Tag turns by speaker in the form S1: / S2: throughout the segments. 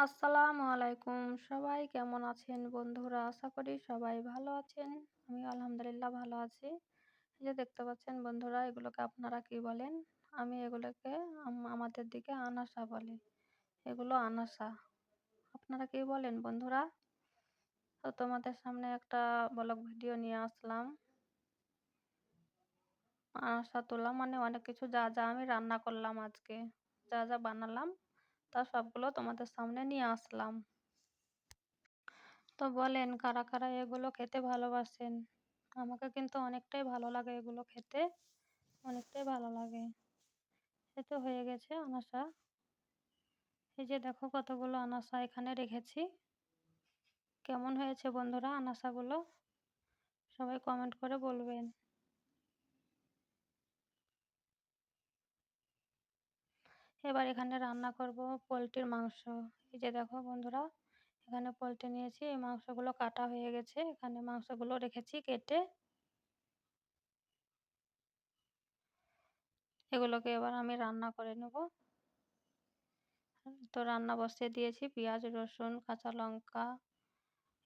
S1: আসসালামু আলাইকুম। সবাই কেমন আছেন বন্ধুরা? আশা করি সবাই ভালো আছেন। আমি আলহামদুলিল্লাহ ভালো আছি। এই যে দেখতে পাচ্ছেন বন্ধুরা, এগুলোকে আপনারা কি বলেন? আমি এগুলোকে আমাদের দিকে আনাসা বলি। এগুলো আনাসা। আপনারা কি বলেন বন্ধুরা? তো তোমাদের সামনে একটা ব্লগ ভিডিও নিয়ে আসলাম। আনাসা তোলা মানে অনেক কিছু যা আমি রান্না করলাম আজকে। যা বানালাম তা সবগুলো তোমাদের সামনে নিয়ে আসলাম। তো বলেন কারা এগুলো খেতে ভালোবাসেন? আমাকে কিন্তু অনেকটাই ভালো লাগে এগুলো খেতে, অনেকটাই ভালো লাগে। এই তো হয়ে গেছে আনাসা। এই যে দেখো কতগুলো আনাসা এখানে রেখেছি। কেমন হয়েছে বন্ধুরা আনাসাগুলো? সবাই কমেন্ট করে বলবেন। এবার এখানে রান্না করব পোল্ট্রির মাংস। এই যে দেখো বন্ধুরা, এখানে পোল্ট্রি নিয়েছি। এই মাংসগুলো কাটা হয়ে গেছে। এখানে মাংসগুলো রেখেছি কেটে। এগুলোকে এবার আমি রান্না করে নেব। তো রান্না বসিয়ে দিয়েছি। পেঁয়াজ, রসুন, কাঁচা লঙ্কা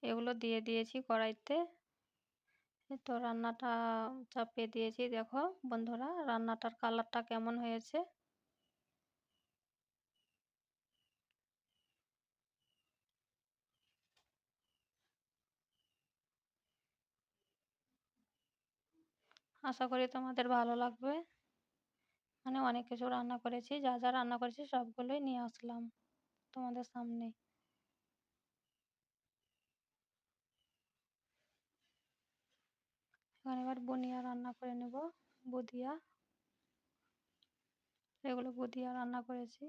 S1: এগুলো দিয়ে দিয়েছি কড়াইতে। এই তো রান্নাটা চাপিয়ে দিয়েছি। দেখো বন্ধুরা রান্নাটার কালারটা কেমন হয়েছে। আশা করি তোমাদের ভালো লাগবে। মানে অনেক কিছু রান্না করেছি। যা রান্না করেছি সবগুলোই নিয়ে আসলাম তোমাদের সামনে। এখানে এবার বুনিয়া রান্না করে নেব। বুদিয়া, এগুলো বুদিয়া রান্না করেছি।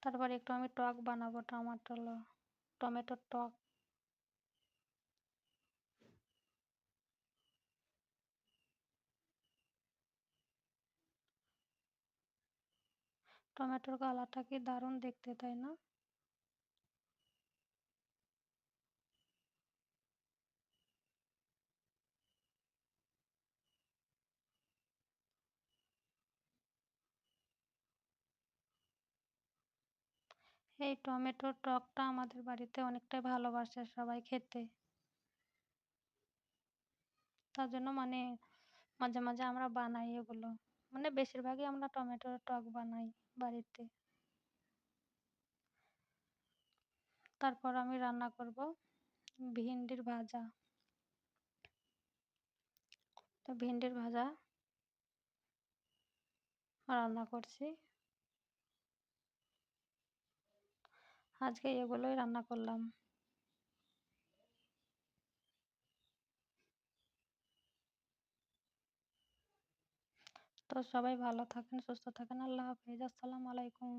S1: তারপর একটু আমি টক বানাবো, টমেটোর টক। টমেটোর কালারটা কি দারুণ দেখতে, তাই না? এই টমেটোর টকটা আমাদের বাড়িতে অনেকটাই ভালোবাসে সবাই খেতে। তার জন্য মানে মাঝে আমরা বানাই এগুলো। মানে বেশিরভাগই আমরা টমেটোর টক বানাই বাড়িতে। তারপর আমি রান্না করব ভিন্ডির ভাজা। তো ভিন্ডির ভাজা রান্না করছি। আজকে এগুলোই রান্না করলাম। তো সবাই ভালো থাকেন, সুস্থ থাকেন। আল্লাহ হাফেজ। আসসালামু আলাইকুম।